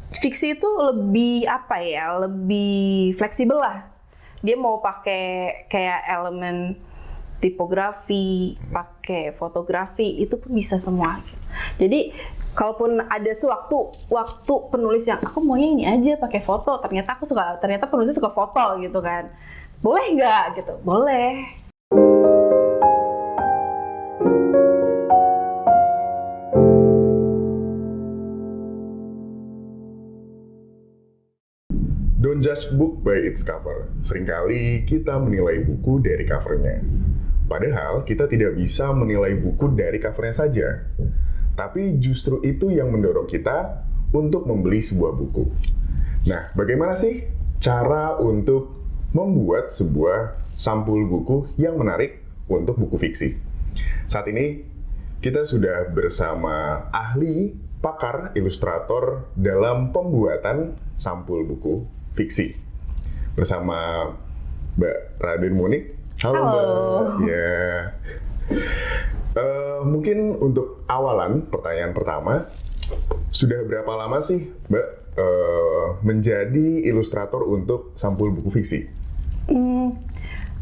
fiksi itu lebih apa ya, lebih fleksibel lah. Dia mau pakai kayak elemen tipografi, pakai fotografi, itu pun bisa semua. Jadi kalaupun ada waktu penulis yang aku maunya ini aja pakai foto, ternyata penulisnya suka foto gitu kan, boleh nggak gitu? Boleh. Don't judge book by its cover. Seringkali kita menilai buku dari covernya. Padahal kita tidak bisa menilai buku dari covernya saja. Tapi justru itu yang mendorong kita untuk membeli sebuah buku. Nah, bagaimana sih cara untuk membuat sebuah sampul buku yang menarik untuk buku fiksi? Saat ini kita sudah bersama ahli pakar ilustrator dalam pembuatan sampul buku fiksi bersama Mbak Raden Monik. Halo. Mbak. Ya. Mungkin untuk awalan pertanyaan pertama, sudah berapa lama sih Mbak menjadi ilustrator untuk sampul buku fiksi?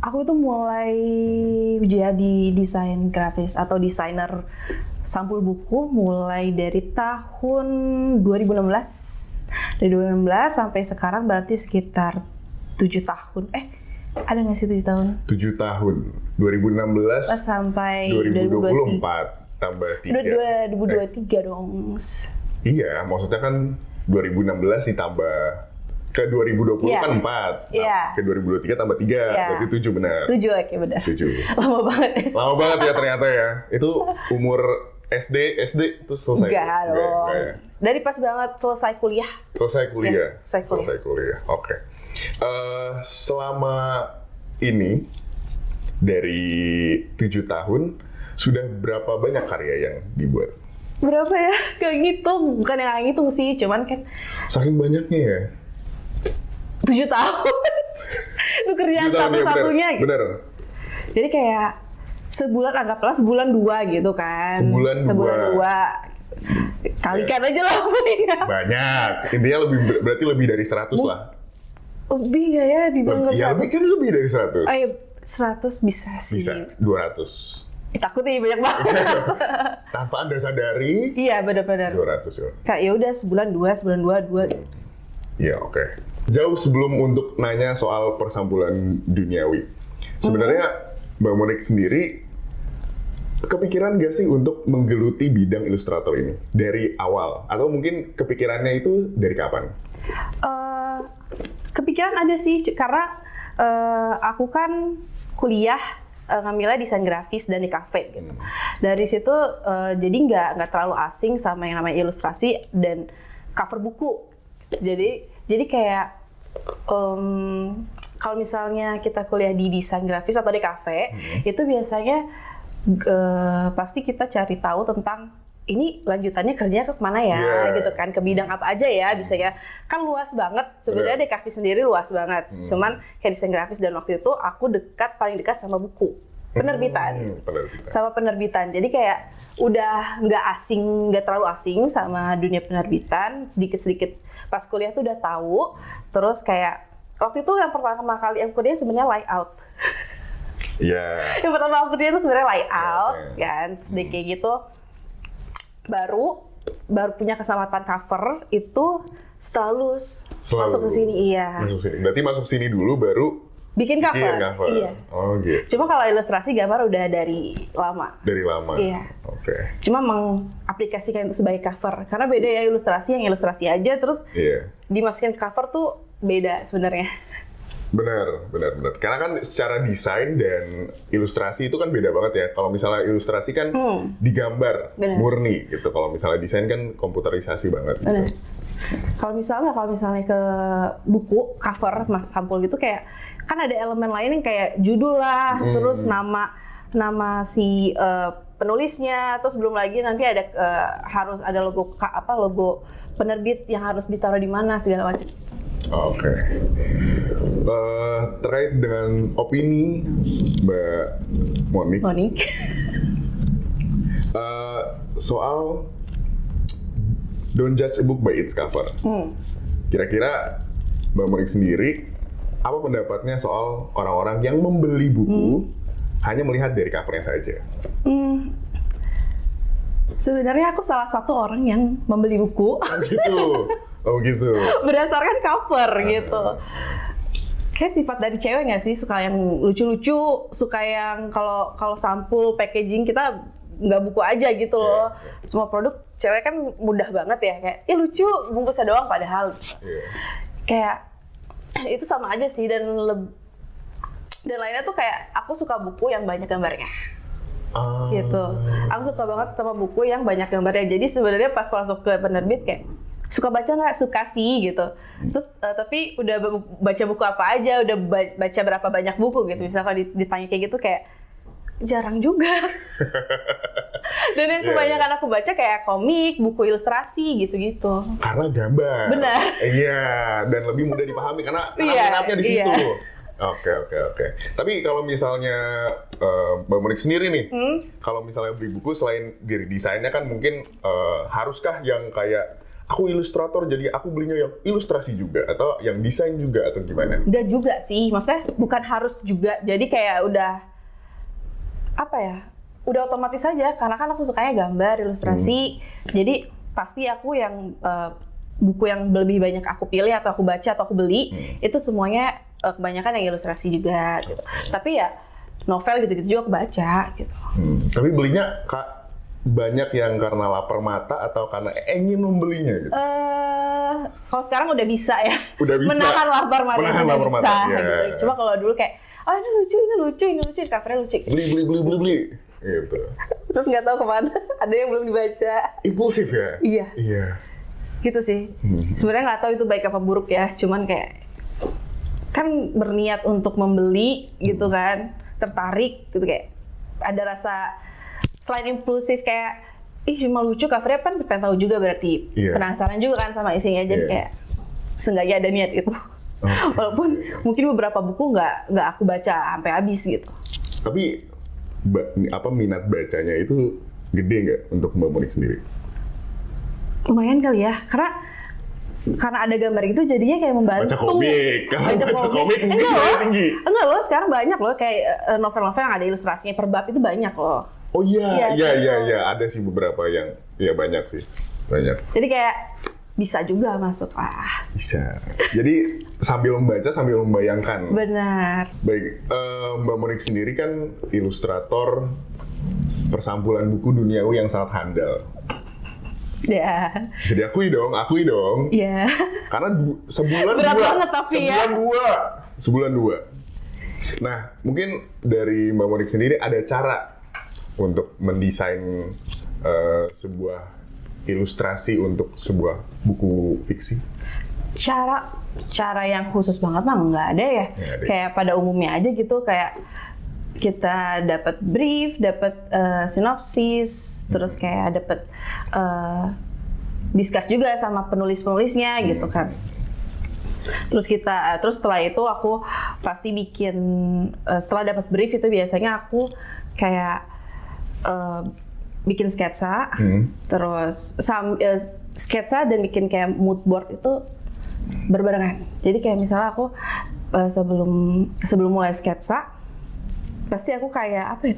Aku tuh mulai jadi desain grafis atau desainer sampul buku mulai dari tahun 2016. Dari 2016 sampai sekarang berarti sekitar 7 tahun. Ada nggak sih 7 tahun? 7 tahun. 2016 sampai 2024 tambah 3. 2023 dong. Iya, maksudnya kan 2016 ditambah ke 2020 kan 4. Ke 2023 tambah 3, berarti 7 benar. 7, oke benar. 7. Lama banget. Lama banget ya ternyata ya. Itu umur SD terus selesai? Enggak dong. Ya. Dari pas banget selesai kuliah. Selesai kuliah? Ya, selesai kuliah. Oke. Selama ini, dari 7 tahun, sudah berapa banyak karya yang dibuat? Berapa ya? Gak ngitung. Bukan yang ngitung sih, cuman kan saking banyaknya ya? 7 tahun. Itu kerjaan satu-satunya gitu. Bener. Jadi kayak sebulan, anggaplah sebulan 2 gitu kan. Sebulan 2. Kalikan aja lah. Banyak. Intinya berarti lebih dari 100 lah. Lebih nggak ya? Dibilang 100? Ya, kan lebih dari 100. Ayo, 100 bisa sih. Bisa, 200. Takutnya banyak banget. Tanpa Anda sadari. Iya, benar-benar. 200 ya. Kayak ya udah sebulan 2. Iya, oke. Jauh sebelum untuk nanya soal persampulan duniawi. Sebenarnya Mbak Monik sendiri kepikiran nggak sih untuk menggeluti bidang ilustrator ini dari awal? Atau mungkin kepikirannya itu dari kapan? Kepikiran ada sih, karena aku kan kuliah ngambilnya desain grafis dan di kafe gitu. Dari situ jadi nggak terlalu asing sama yang namanya ilustrasi dan cover buku. Jadi kayak kalau misalnya kita kuliah di desain grafis atau di kafe, itu biasanya pasti kita cari tahu tentang ini lanjutannya kerjanya ke mana ya, gitu kan, ke bidang apa aja ya, bisa ya, kan luas banget sebenarnya. DKV sendiri luas banget, cuman kayak desain grafis, dan waktu itu aku paling dekat sama buku penerbitan, sama penerbitan, jadi kayak udah nggak terlalu asing sama dunia penerbitan, sedikit pas kuliah tuh udah tahu. Terus kayak waktu itu yang pertama kali aku kerjain sebenarnya layout. Yang pertama aku kerjain itu sebenarnya layout, kan, sedikit kayak gitu. Baru punya kesempatan cover itu setelah lulus masuk ke sini. Iya. Berarti masuk sini dulu baru bikin cover. Iya. Oh gitu. Cuma kalau ilustrasi gambar udah dari lama. Dari lama. Iya. Oke. Cuma mengaplikasikan itu sebagai cover, karena beda ya ilustrasi, yang ilustrasi aja terus dimasukin ke cover tuh beda sebenarnya. Benar. Karena kan secara desain dan ilustrasi itu kan beda banget ya. Kalau misalnya ilustrasi kan digambar murni gitu. Kalau misalnya desain kan komputerisasi banget. Benar. Gitu. Kalau misalnya ke buku cover mas sampul gitu, kayak kan ada elemen lain yang kayak judul lah, terus nama si penulisnya, terus belum lagi nanti ada harus ada logo logo penerbit yang harus ditaruh di mana segala macam. Oke. Terkait dengan opini Mbak Monik. Soal Don't judge a book by its cover. Kira-kira Mbak Monik sendiri, apa pendapatnya soal orang-orang yang membeli buku hanya melihat dari covernya saja? Sebenarnya aku salah satu orang yang membeli buku. Oh gitu. Oh gitu. Berdasarkan cover gitu. Kayak sifat dari cewek nggak sih, suka yang lucu-lucu, suka yang kalau sampul packaging kita nggak buku aja gitu loh. Semua produk cewek kan mudah banget ya, kayak lucu bungkusnya doang, padahal kayak itu sama aja sih. Dan lainnya tuh kayak aku suka buku yang banyak gambarnya. Gitu. Aku suka banget sama buku yang banyak gambarnya. Jadi sebenarnya pas masuk ke penerbit kayak suka baca nggak? Suka sih gitu. Terus tapi udah baca buku apa aja, udah baca berapa banyak buku gitu. Misalnya kalau ditanya kayak gitu kayak jarang juga. Dan yang kebanyakan aku baca kayak komik, buku ilustrasi gitu-gitu. Karena gambar. Benar. Iya, dan lebih mudah dipahami karena minatnya di situ. Oke. Tapi kalau misalnya Mbak Monik sendiri nih, kalau misalnya beli buku selain dari desainnya kan mungkin haruskah yang kayak aku ilustrator jadi aku belinya yang ilustrasi juga atau yang desain juga atau gimana? Udah juga sih, maksudnya bukan harus juga. Jadi kayak udah apa ya? Udah otomatis aja karena kan aku sukanya gambar, ilustrasi. Jadi pasti aku yang buku yang lebih banyak aku pilih atau aku baca atau aku beli itu semuanya kebanyakan yang ilustrasi juga gitu. Tapi ya novel gitu-gitu juga aku baca gitu. Tapi belinya banyak yang karena lapar mata atau karena ingin membelinya gitu? Kalau sekarang udah bisa ya. Udah bisa. Menahan lapar mata udah bisa gitu. Cuma kalau dulu kayak ini lucu, covernya lucu. Beli gitu. Terus nggak tahu kemana, ada yang belum dibaca. Impulsif ya? Iya. Gitu sih. Sebenarnya nggak tahu itu baik apa buruk ya, cuman kayak kan berniat untuk membeli gitu kan, tertarik gitu, kayak ada rasa selain impulsif kayak cuma lucu covernya, kan pengen tahu juga berarti penasaran juga kan sama isinya, jadi kayak seenggaknya ada niat itu. Walaupun mungkin beberapa buku nggak aku baca sampai habis gitu. Tapi minat bacanya itu gede nggak untuk Mbak Monik sendiri? Lumayan kali ya, karena ada gambar itu jadinya kayak membantu. Baca komik mungkin tinggi. Enggak loh, sekarang banyak loh kayak novel-novel yang ada ilustrasinya per bab itu banyak loh. Oh iya, ada sih beberapa yang banyak sih. Jadi kayak bisa juga masuk lah. Bisa. Jadi sambil membaca sambil membayangkan. Benar. Baik, Mbak Monik sendiri kan ilustrator persampulan buku duniawi yang sangat handal. Ya. Jadi akui dong. Iya. Karena sebulan berat dua. Banget, tapi Sebulan dua. Nah, mungkin dari Mbak Monik sendiri ada cara untuk mendesain sebuah ilustrasi untuk sebuah buku fiksi? Cara yang khusus banget mah nggak ada ya. Kayak pada umumnya aja gitu, kayak kita dapat brief, dapat sinopsis, terus kayak dapat discuss juga sama penulis-penulisnya gitu kan. Terus setelah itu aku pasti bikin, setelah dapat brief itu biasanya aku kayak bikin sketsa, terus sketsa dan bikin kayak mood board itu berbarengan. Jadi kayak misalnya aku sebelum mulai sketsa pasti aku kayak apa ya?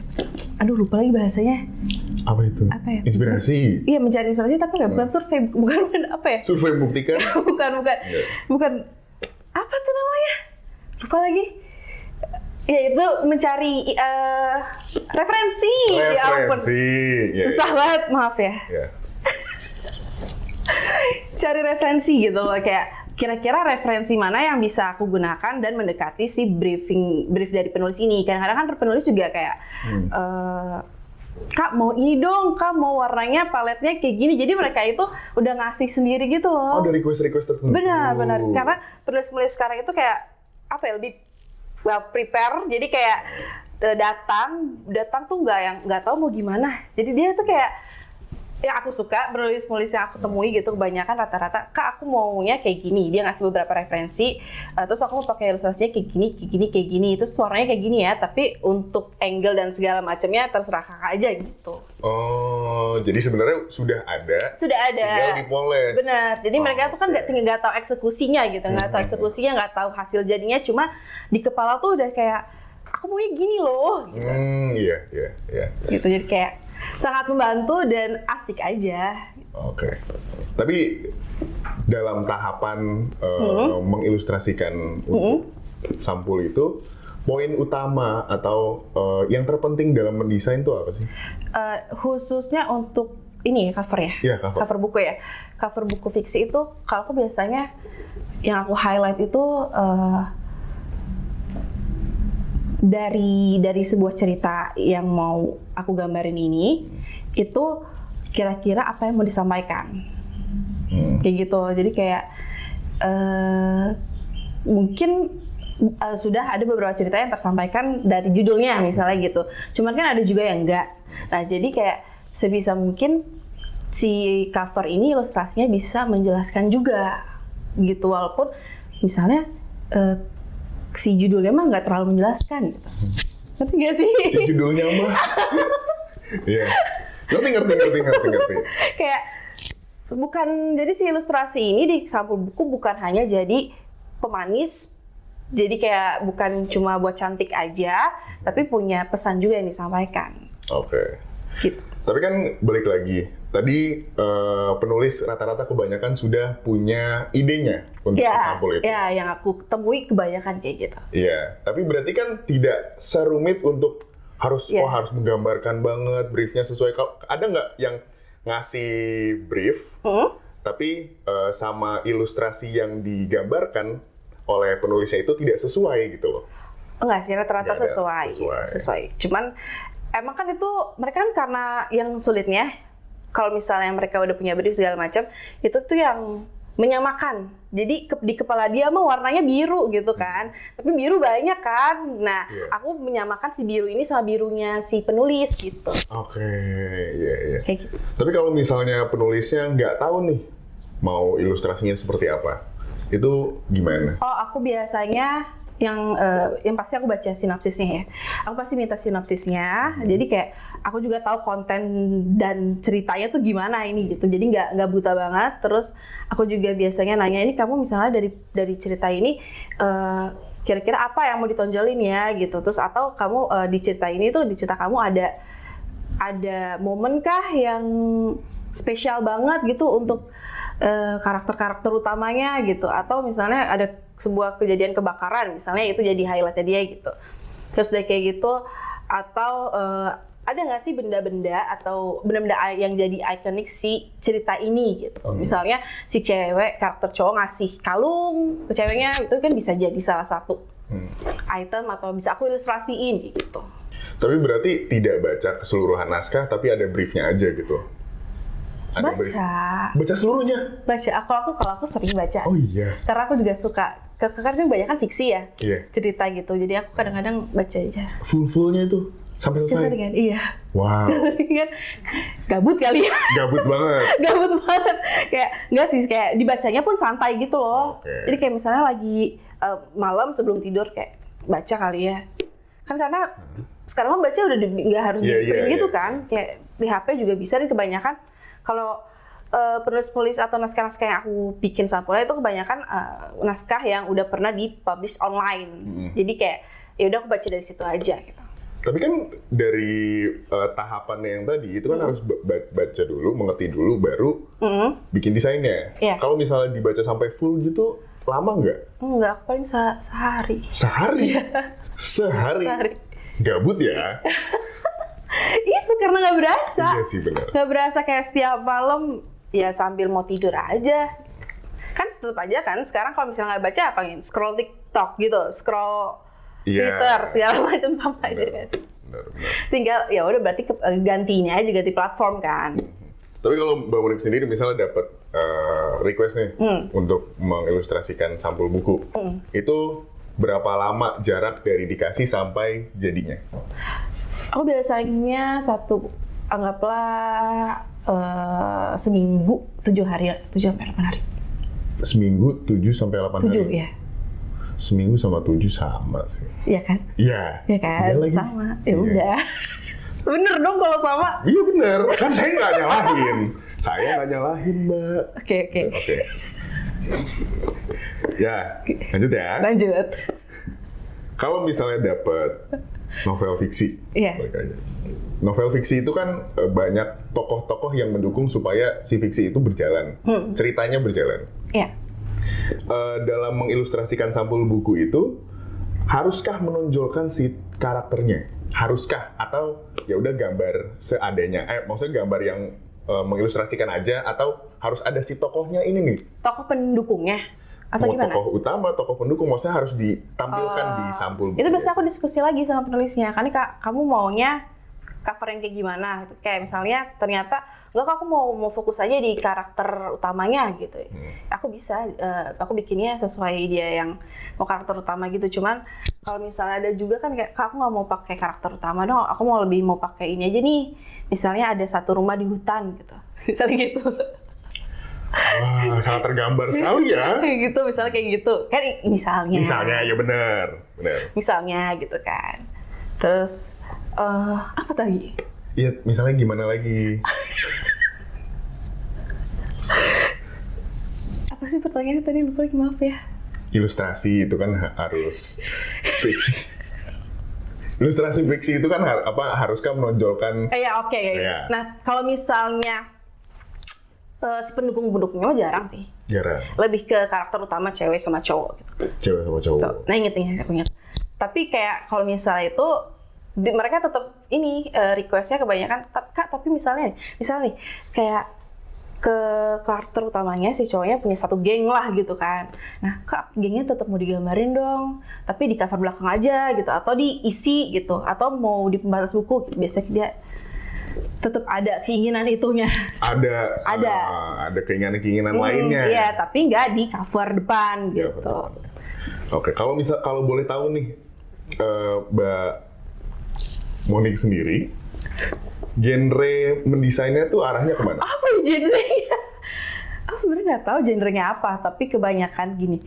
Aduh, lupa lagi bahasanya. Apa itu? Apa ya? Inspirasi. Iya, mencari inspirasi, tapi bukan survei, bukan apa ya? Survei membuktikan? bukan. Apa tuh namanya? Lupa lagi. Ya itu mencari referensi. Susah banget, maaf ya. Cari referensi gitu loh, kayak kira-kira referensi mana yang bisa aku gunakan dan mendekati si brief dari penulis ini. Kadang-kadang kan penulis juga kayak Kak mau ini dong, Kak mau warnanya paletnya kayak gini. Jadi mereka itu udah ngasih sendiri gitu loh. Oh, dari request tertentu. Benar. Karena penulis-penulis sekarang itu kayak apa ya, lebih well prepare. Jadi kayak datang tuh nggak tahu mau gimana. Jadi dia tuh kayak yang aku suka, penulis-penulis yang aku temui gitu kebanyakan rata-rata, Kak aku maunya kayak gini, dia ngasih beberapa referensi, terus aku mau pakai ilustrasinya kayak gini, terus warnanya kayak gini ya, tapi untuk angle dan segala macamnya terserah kakak aja gitu. Oh, jadi sebenarnya sudah ada, tinggal dipoles. Benar, jadi mereka tuh kan nggak tahu eksekusinya gitu, nggak tahu eksekusinya, nggak tahu hasil jadinya, cuma di kepala tuh udah kayak, aku maunya gini loh. Gitu. Iya. Gitu, jadi kayak sangat membantu dan asik aja. Oke. Tapi dalam tahapan mengilustrasikan untuk sampul itu, poin utama atau yang terpenting dalam mendesain itu apa sih? Khususnya untuk ini cover ya? Iya, cover buku ya. Cover buku fiksi itu, kalau aku biasanya yang aku highlight itu dari sebuah cerita yang mau aku gambarin ini, itu kira-kira apa yang mau disampaikan. Kayak gitu. Jadi kayak mungkin sudah ada beberapa cerita yang tersampaikan dari judulnya misalnya gitu. Cuman kan ada juga yang enggak. Nah, jadi kayak sebisa mungkin si cover ini ilustrasinya bisa menjelaskan juga gitu, walaupun misalnya si judulnya mah nggak terlalu menjelaskan gitu. Ngerti nggak sih? Si judulnya mah. Iya. Ngerti. Kayak bukan, jadi si ilustrasi ini di sampul buku bukan hanya jadi pemanis, jadi kayak bukan cuma buat cantik aja, tapi punya pesan juga yang disampaikan. Oke. Gitu. Tapi kan balik lagi, tadi penulis rata-rata kebanyakan sudah punya idenya untuk sampul itu. Ya, yang aku temui kebanyakan kayak gitu. Iya, tapi berarti kan tidak serumit untuk harus harus menggambarkan banget briefnya sesuai. Ada nggak yang ngasih brief, tapi sama ilustrasi yang digambarkan oleh penulisnya itu tidak sesuai gitu loh? Enggak sih, rata-rata sesuai. Cuman emang kan itu mereka kan karena yang sulitnya, kalau misalnya mereka udah punya brief segala macam, itu tuh yang menyamakan. Jadi di kepala dia mah warnanya biru gitu kan, tapi biru banyak kan. Nah, aku menyamakan si biru ini sama birunya si penulis gitu. Oke, iya. Kayak gitu. Tapi kalau misalnya penulisnya nggak tahu nih mau ilustrasinya seperti apa, itu gimana? Oh, aku biasanya yang pasti aku baca sinopsisnya ya. Aku pasti minta sinopsisnya. Jadi kayak aku juga tahu konten dan ceritanya tuh gimana ini gitu. Jadi nggak buta banget. Terus aku juga biasanya nanya, ini kamu misalnya dari cerita ini kira-kira apa yang mau ditonjolin ya gitu. Terus atau kamu di cerita ini tuh, di cerita kamu ada momen kah yang spesial banget gitu untuk karakter-karakter utamanya gitu, atau misalnya ada sebuah kejadian kebakaran misalnya, itu jadi highlightnya dia gitu. Terus udah kayak gitu, atau ada nggak sih benda-benda atau benda-benda yang jadi ikonik si cerita ini gitu. Misalnya si cewek, karakter cowok ngasih kalung ke ceweknya, itu kan bisa jadi salah satu item, atau bisa aku ilustrasiin gitu. Tapi berarti tidak baca keseluruhan naskah, tapi ada briefnya aja gitu? Baca seluruhnya? Baca. Kalau aku sering baca. Oh iya. Karena aku juga suka. Karena kan banyak kan fiksi ya. Iya. Cerita gitu. Jadi aku kadang-kadang baca aja. Full-fullnya itu? Sampai selesai? Seringan, iya. Wow. Kan gabut kali ya. Gabut banget. Gabut banget. Kayak, enggak sih, kayak dibacanya pun santai gitu loh. Okay. Jadi kayak misalnya lagi malam sebelum tidur kayak baca kali ya. Kan karena sekarang mah baca udah nggak harus di print gitu kan. Kayak di HP juga bisa, dan kebanyakan kalau penulis-penulis atau naskah-naskah yang aku bikin sampulnya itu kebanyakan naskah yang udah pernah dipublish online. Jadi kayak ya udah aku baca dari situ aja gitu. Tapi kan dari tahapannya yang tadi itu kan harus baca dulu, mengerti dulu, baru bikin desainnya. Yeah. Kalau misalnya dibaca sampai full gitu, lama nggak? Enggak, aku paling sehari. Sehari? Yeah. Sehari? Gabut ya? Itu karena nggak berasa. Iya sih, benar. Nggak berasa, kayak setiap malam ya sambil mau tidur aja. Kan tetap aja kan, sekarang kalau misalnya nggak baca apa nih? Scroll TikTok gitu, scroll Twitter, segala macam sama aja kan. Benar. Tinggal ya udah, berarti gantinya aja, ganti platform kan. Tapi kalau Mbak Monik sendiri misalnya dapat request nih untuk mengilustrasikan sampul buku, itu berapa lama jarak dari dikasih sampai jadinya? Aku biasanya anggaplah seminggu 7 sampai 8 hari. Seminggu 7 sampai 8 hari? 7 ya. Seminggu sama 7 sama sih. Iya kan? Iya. Iya kan? Sama. Ya udah. Bener dong kalau sama. Iya bener. Kan saya nggak nyalahin. Saya nggak nyalahin, Mbak. Oke. Ya, lanjut ya. Lanjut. Kalau misalnya dapat novel fiksi, Iya. balik aja. Novel fiksi itu kan banyak tokoh-tokoh yang mendukung supaya si fiksi itu berjalan, ceritanya berjalan. Iya. Dalam mengilustrasikan sampul buku itu, haruskah menonjolkan si karakternya? Haruskah? Atau ya udah gambar seadanya? Maksudnya gambar yang mengilustrasikan aja, atau harus ada si tokohnya ini nih? Tokoh pendukungnya? Atau gimana? Tokoh utama, tokoh pendukung, maksudnya harus ditampilkan di sampul buku. Itu biasanya aku diskusi lagi sama penulisnya. Kan kamu maunya cover yang kayak gimana? Kayak misalnya ternyata enggak, aku mau fokus aja di karakter utamanya gitu. Aku bisa, aku bikinnya sesuai dia yang mau karakter utama gitu. Cuman kalau misalnya ada juga kan kayak aku nggak mau pakai karakter utama dong. Aku lebih mau pakai ini aja nih. Misalnya ada satu rumah di hutan gitu. Misalnya gitu. Wah, sangat tergambar sekali ya. Gitu, misalnya kayak gitu. Kan misalnya. Misalnya, ya benar. Misalnya gitu kan. Terus, apa tadi? Iya, misalnya gimana lagi? Apa sih pertanyaannya tadi? Lupa lagi, maaf ya. Ilustrasi itu kan harus fiksi. Ilustrasi fiksi itu kan haruskah menonjolkan? Ya, oke. Ya. Nah, kalau misalnya si pendukung-pendukungnya jarang sih. Jarang. Lebih ke karakter utama cewek sama cowok gitu. Cewek sama cowok. Nah, aku ingat. Tapi kayak kalau misalnya itu mereka tetap requestnya kebanyakan Kak, tapi misalnya nih kayak ke karakter utamanya si cowoknya punya satu geng lah gitu kan. Nah, Kak, gengnya tetap mau digambarin dong, tapi di cover belakang aja gitu, atau diisi gitu, atau mau di pembatas buku gitu. Biasanya dia tetap ada keinginan itunya. Ada keinginan lainnya. Iya, tapi nggak di cover depan gitu. Oke, kalau boleh tahu nih, Mbak Monik sendiri, genre mendesainnya tuh arahnya kemana? Apa ya genrenya? Aku sebenarnya nggak tahu genrenya apa, tapi kebanyakan gini.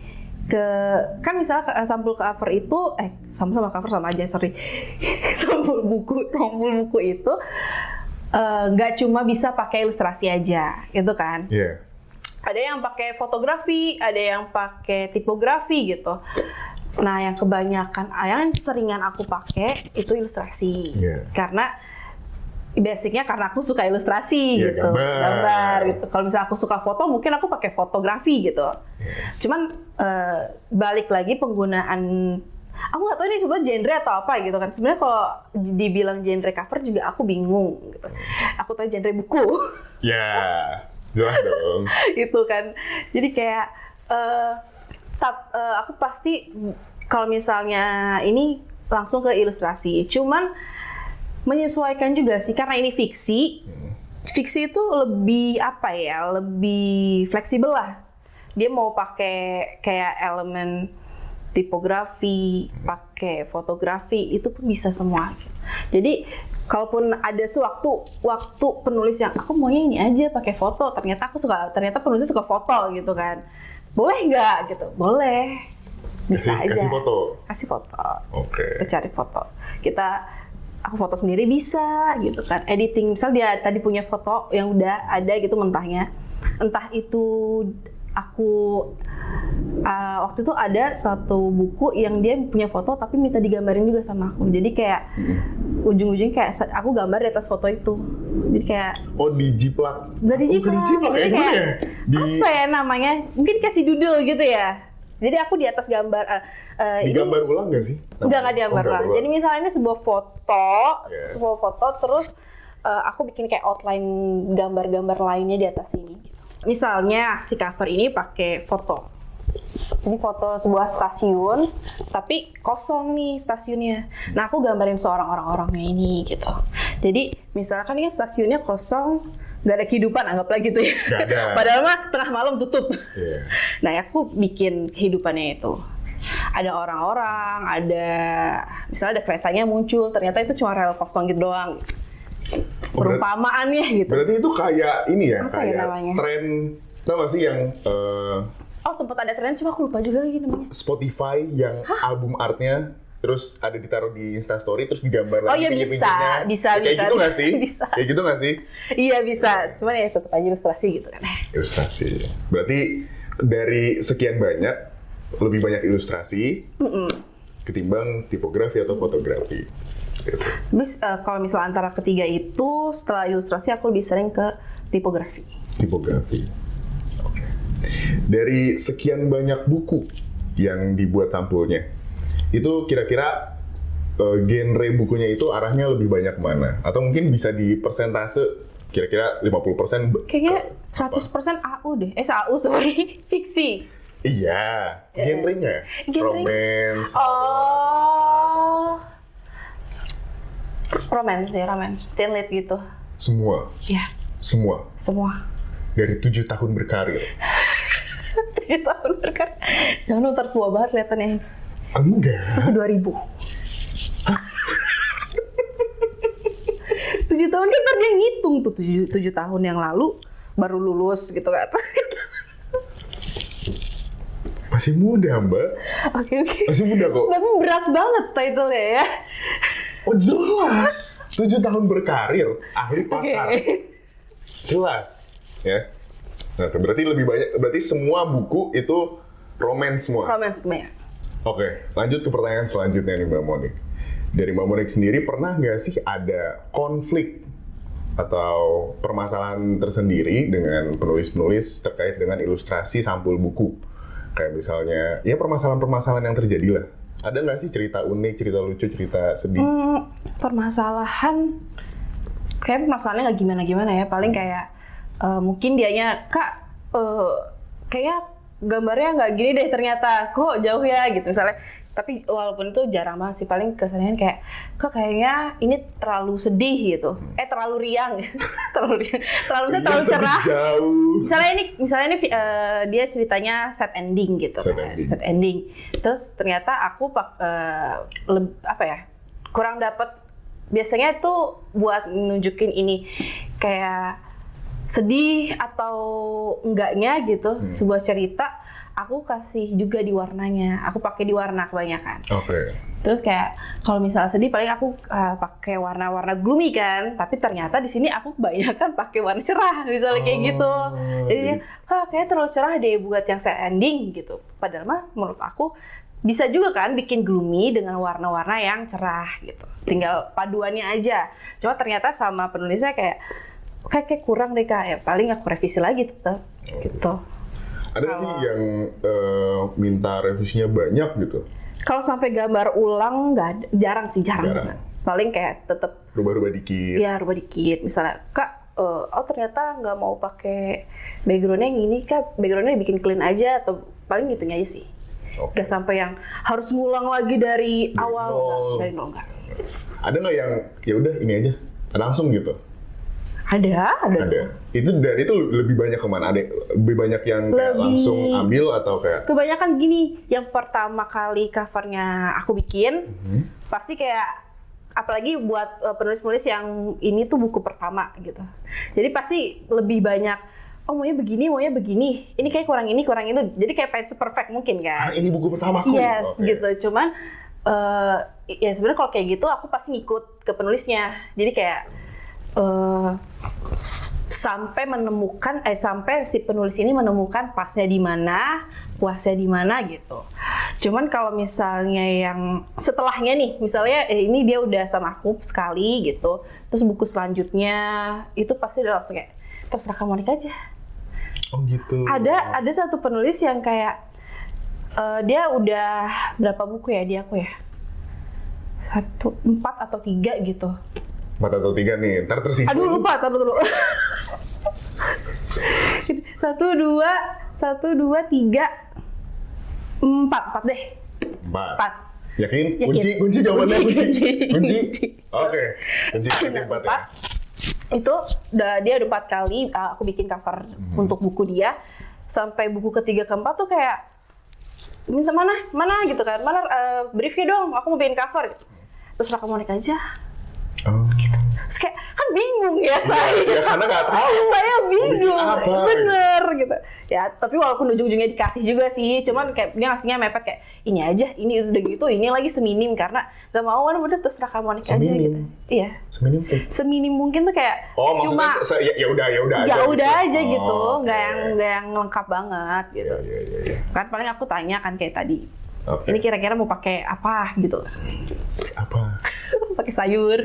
Kan misalnya sampul cover itu, sampul sama cover sama aja, sorry. sampul buku itu nggak cuma bisa pakai ilustrasi aja, gitu kan? Iya. Ada yang pakai fotografi, ada yang pakai tipografi gitu. Nah, yang kebanyakan, yang seringan aku pakai itu ilustrasi, karena basicnya karena aku suka ilustrasi gitu, gambar gitu. Kalau misalnya aku suka foto, mungkin aku pakai fotografi gitu. Cuman balik lagi penggunaan, aku nggak tahu ini sebenarnya genre atau apa gitu kan. Sebenarnya kalau dibilang genre cover juga aku bingung gitu. Aku tahu genre buku. Ya, jelas dong. Itu kan. Jadi kayak aku pasti kalau misalnya ini langsung ke ilustrasi. Cuman menyesuaikan juga sih, karena ini fiksi. Fiksi itu lebih lebih fleksibel lah. Dia mau pakai kayak elemen tipografi, pakai fotografi, itu pun bisa semua. Jadi kalaupun ada waktu penulis yang aku maunya ini aja pakai foto, ternyata penulisnya suka foto gitu kan. Boleh nggak gitu? Boleh. Bisa aja. Kasih foto. Oke. Kita cari foto. Aku foto sendiri bisa gitu kan. Editing, misal dia tadi punya foto yang udah ada gitu mentahnya. Entah itu aku waktu itu ada satu buku yang dia punya foto tapi minta digambarin juga sama aku. Jadi kayak ujung-ujungnya kayak aku gambar di atas foto itu. Jadi kayak dijiplak. Nggak dijiplak. Jadi kayak apa ya namanya? Mungkin kasih doodle gitu ya. Jadi aku di atas gambar digambar ulang nggak sih? Nggak digambar ulang. Jadi misalnya ini sebuah foto, terus aku bikin kayak outline gambar-gambar lainnya di atas ini. Misalnya si cover ini pakai foto. Ini foto sebuah stasiun, tapi kosong nih stasiunnya. Nah, aku gambarin seorang orang-orangnya ini gitu. Jadi misalkan ini stasiunnya kosong, nggak ada kehidupan, anggaplah gitu ya. Padahal mah tengah malam tutup. Yeah. Nah, aku bikin kehidupannya itu. Ada orang-orang, misalnya ada keretanya muncul, ternyata itu cuma rel kosong gitu doang. perumpamaannya gitu. Berarti itu kayak ini ya, Apa ya kayak namanya? tren, tau gak sih yang Oh sempat ada tren, cuma aku lupa juga lagi namanya. Spotify yang album artnya terus ada ditaruh di Instastory terus digambar Oh lagi iya pinggir-pinggirnya. bisa. Kayak gitu nggak sih? Bisa. Kayak gitu nggak sih? Iya bisa, cuman ya tetap aja ilustrasi gitu kan. Ilustrasi. Berarti dari sekian banyak, lebih banyak ilustrasi ketimbang tipografi atau fotografi. Gitu. Terus kalau misalnya antara ketiga itu, setelah ilustrasi aku lebih sering ke tipografi. Tipografi. Oke. Dari sekian banyak buku yang dibuat sampulnya, itu kira-kira genre bukunya itu arahnya lebih banyak mana? Atau mungkin bisa di persentase kira-kira 50%? Kayaknya 100% AU deh. AU sorry, fiksi. Iya, genrenya. Romance. Oh, romance ya, romance, teen lit gitu. Semua. Ya, Semua. semua. Dari 7 tahun berkarir. 7 tahun berkarir. Jangan ntar tua banget kelihatannya. Enggak. Masih 2000. 7 tahun kan ntar dia ngitung tuh 7 tahun yang lalu baru lulus gitu kan. Masih muda, Mbak. Oke. Masih muda kok. Tapi berat banget title-nya ya. Oh jelas. 7 tahun berkarir, ahli pakar. Oke. Jelas. Ya. Nah, berarti lebih banyak, berarti semua buku itu romance semua. Romance kebanyakan. Oke, lanjut ke pertanyaan selanjutnya nih Mbak Monik. Dari Mbak Monik sendiri, pernah nggak sih ada konflik atau permasalahan tersendiri dengan penulis-penulis terkait dengan ilustrasi sampul buku? Kayak misalnya, ya permasalahan-permasalahan yang terjadi lah. Ada nggak sih cerita unik, cerita lucu, cerita sedih? Permasalahan, kayak permasalahannya nggak gimana-gimana ya. Paling kayak, mungkin dianya, Kak, kayak gambarnya nggak gini deh ternyata, kok jauh ya gitu misalnya. Tapi walaupun itu jarang banget sih, paling kesannya kayak, kok kayaknya ini terlalu sedih gitu, terlalu riang, terlalu Iya, cerah. Jauh. Misalnya ini dia ceritanya sad ending gitu, sad ending. Terus ternyata aku kurang dapet. Biasanya tuh buat nunjukin ini kayak sedih atau enggaknya gitu, sebuah cerita, aku kasih juga di warnanya. Aku pakai di warna kebanyakan. Oke. Terus kayak kalau misalnya sedih paling aku pakai warna-warna gloomy kan, tapi ternyata di sini aku kebanyakan pakai warna cerah misalnya kayak gitu. Jadi Kak kayak terlalu cerah deh buat yang sad ending gitu. Padahal mah menurut aku bisa juga kan bikin gloomy dengan warna-warna yang cerah gitu. Tinggal paduannya aja. Cuma ternyata sama penulisnya kayak kurang deh Kak, ya paling aku revisi lagi tetap gitu. Ada sih yang minta revisinya banyak gitu? Kalau sampai gambar ulang nggak ada, jarang banget. Paling kayak tetap rubah-rubah dikit. Iya, rubah dikit. Misalnya, Kak, ternyata nggak mau pakai background-nya yang ini, Kak, background-nya dibikin clean aja atau paling gitunya aja sih. Nggak sampai yang harus ngulang lagi dari awal, dari nol enggak. Ada nggak yang ya udah ini aja langsung gitu? Ada. Itu dari itu lebih banyak kemana? Ada lebih banyak yang kayak langsung ambil atau kayak? Kebanyakan gini, yang pertama kali covernya aku bikin, pasti kayak apalagi buat penulis-penulis yang ini tuh buku pertama gitu. Jadi pasti lebih banyak, oh maunya begini, ini kayak kurang ini. Jadi kayak pengen perfect mungkin kan? Karena ini buku pertamaku. Yes, gitu. Cuman ya sebenarnya kalau kayak gitu aku pasti ngikut ke penulisnya. Jadi kayak sampai si penulis ini menemukan pasnya di mana, puasnya di mana gitu. Cuman kalau misalnya yang setelahnya nih, misalnya ini dia udah sama aku sekali gitu, terus buku selanjutnya itu pasti udah langsung kayak terserah kamu Monik aja. Oh gitu. Ada satu penulis yang kayak dia udah berapa buku ya dia aku ya? 4 atau 3 gitu. 4 atau 3 nih, ntar tersinggung. Aduh lupa, tar dulu. 1, 2, 3, 4 deh. 4. Yakin? Kunci jawabannya kunci. Oke. Kunci 4 ya. Itu dia udah 4 kali aku bikin cover untuk buku dia. Sampai buku ketiga keempat tuh kayak minta mana gitu kan. Mana briefnya dong, aku mau bikin cover gitu. Terus kamu Monik aja. Oh. Gitu. Terus kayak kan bingung ya saya. Ya karena nggak tahu. Saya bingung, apa, bener gitu. Ya tapi walaupun ujung-ujungnya dikasih juga sih, cuman kayak dia ngasihnya mepet kayak ini aja, ini udah gitu, ini lagi seminim karena nggak mau kan udah terserah kamu aja gitu. Iya. Seminim tuh. Seminim mungkin tuh kayak cuma ya udah aja gitu, nggak yang lengkap banget gitu. Iya. Kan paling aku tanya kan kayak tadi. Okay. Ini kira-kira mau pakai apa gitu? Apa? Pakai sayur.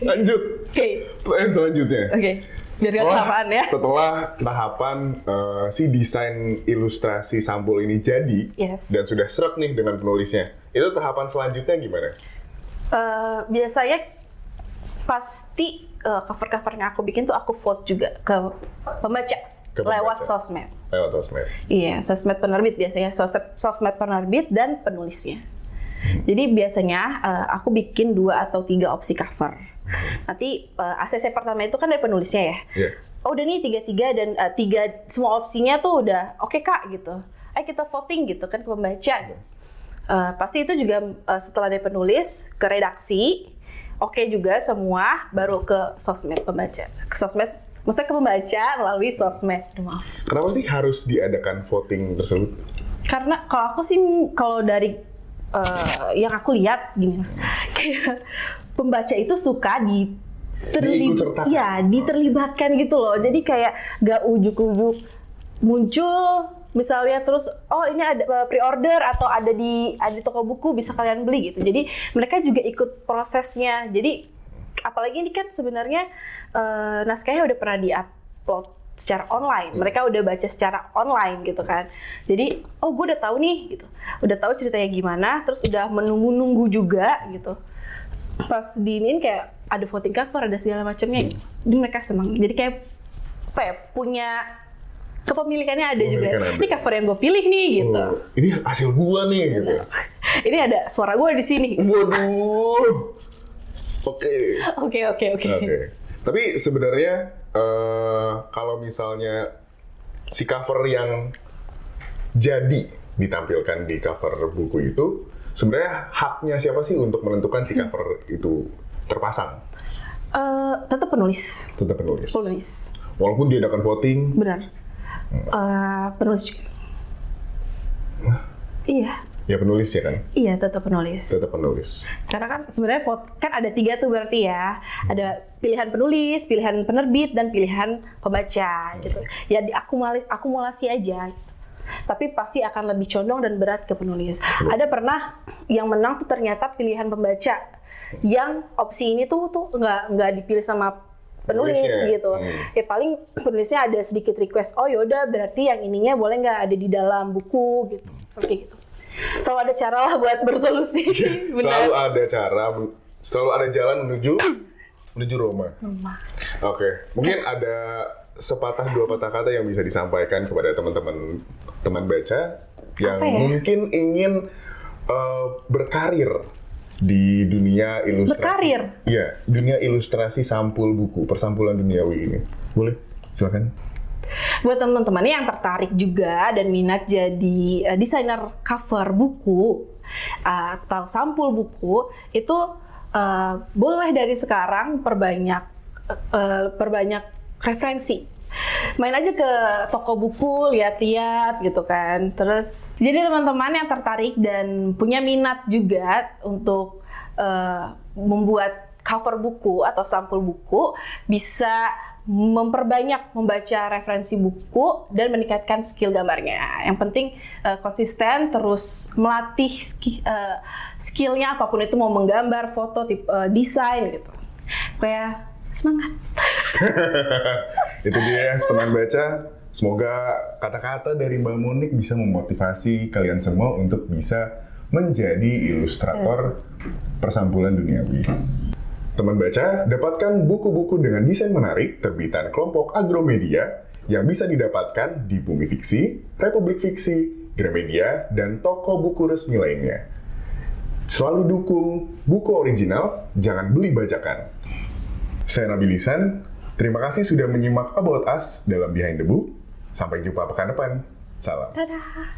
Lanjut. Oke. Pertanyaan selanjutnya. Oke. Biar gak kelamaan ya. Setelah tahapan si desain ilustrasi sampul ini jadi dan sudah seret nih dengan penulisnya, itu tahapan selanjutnya gimana? Biasanya pasti cover-covernya aku bikin tuh aku vote juga ke pembaca. Lewat sosmed. Lewat sosmed. Iya, sosmed penerbit biasanya, sosmed penerbit dan penulisnya. Jadi biasanya aku bikin 2 atau 3 opsi cover. Nanti ACC pertama itu kan dari penulisnya ya. Yeah. Oh udah nih 3 dan 3 semua opsinya tuh udah oke Kak gitu. Ayo kita voting gitu kan ke pembaca. Gitu. Pasti itu juga setelah dari penulis ke redaksi, oke juga semua, baru ke sosmed pembaca. Ke sosmed. Maksudnya ke pembaca melalui sosmed. Maaf. Kenapa sih harus diadakan voting tersebut? Karena kalau aku sih, kalau dari yang aku lihat gini, kayak pembaca itu suka diterlibatkan gitu loh. Jadi kayak gak ujuk-ujuk muncul misalnya terus ini ada pre-order atau ada di toko buku bisa kalian beli gitu. Jadi mereka juga ikut prosesnya. Jadi apalagi ini kan sebenarnya naskahnya udah pernah di-upload secara online, mereka udah baca secara online gitu kan. Jadi, gue udah tahu nih gitu, udah tahu ceritanya gimana, terus udah menunggu-nunggu juga gitu. Pas diinin kayak ada voting cover, ada segala macamnya gitu. Jadi mereka senang. Jadi kayak apa ya, punya kepemilikannya ada juga. Ini cover yang gue pilih nih gitu. Ini hasil gua nih gitu. Ini ada suara gue di sini. Waduh. Oke. Tapi sebenarnya kalau misalnya si cover yang jadi ditampilkan di cover buku itu, sebenarnya haknya siapa sih untuk menentukan si cover itu terpasang? Tetap penulis. Tetap penulis. Penulis. Walaupun diadakan voting. Benar. Penulis juga. Iya. Ya penulis ya kan? Iya, tetap penulis. Tetap penulis. Karena kan sebenarnya kan ada 3 tuh berarti ya. Ada pilihan penulis, pilihan penerbit, dan pilihan pembaca gitu. Ya diakumulasi aja. Tapi pasti akan lebih condong dan berat ke penulis. Ada pernah yang menang tuh ternyata pilihan pembaca. Yang opsi ini tuh nggak dipilih sama penulis gitu. Ya paling penulisnya ada sedikit request. Oh yaudah berarti yang ininya boleh nggak ada di dalam buku gitu. Seperti gitu. Selalu ada cara lah buat bersolusi. Selalu ada cara, selalu ada jalan menuju Roma. Oke. Mungkin ada sepatah 2 patah kata yang bisa disampaikan kepada teman-teman teman baca yang mungkin ingin berkarir di dunia ilustrasi. Berkarir? Iya, dunia ilustrasi sampul buku, persampulan duniawi ini. Boleh? Silakan. Buat teman-teman yang tertarik juga dan minat jadi desainer cover buku atau sampul buku, itu boleh dari sekarang perbanyak referensi. Main aja ke toko buku, lihat-lihat gitu kan. Terus jadi teman-teman yang tertarik dan punya minat juga untuk membuat cover buku atau sampul buku bisa memperbanyak membaca referensi buku dan meningkatkan skill gambarnya. Yang penting konsisten, terus melatih skillnya apapun itu, mau menggambar, foto, desain gitu. Kayak semangat. Itu dia teman baca. Semoga kata-kata dari Mbak Monik bisa memotivasi kalian semua untuk bisa menjadi ilustrator persampulan duniawi. Teman baca, dapatkan buku-buku dengan desain menarik terbitan kelompok Agromedia yang bisa didapatkan di Bumi Fiksi, Republik Fiksi, Gramedia, dan toko buku resmi lainnya. Selalu dukung buku original, jangan beli bajakan. Saya Nabil Ihsan, terima kasih sudah menyimak About Us dalam Behind the Book. Sampai jumpa pekan depan. Salam. Dadah.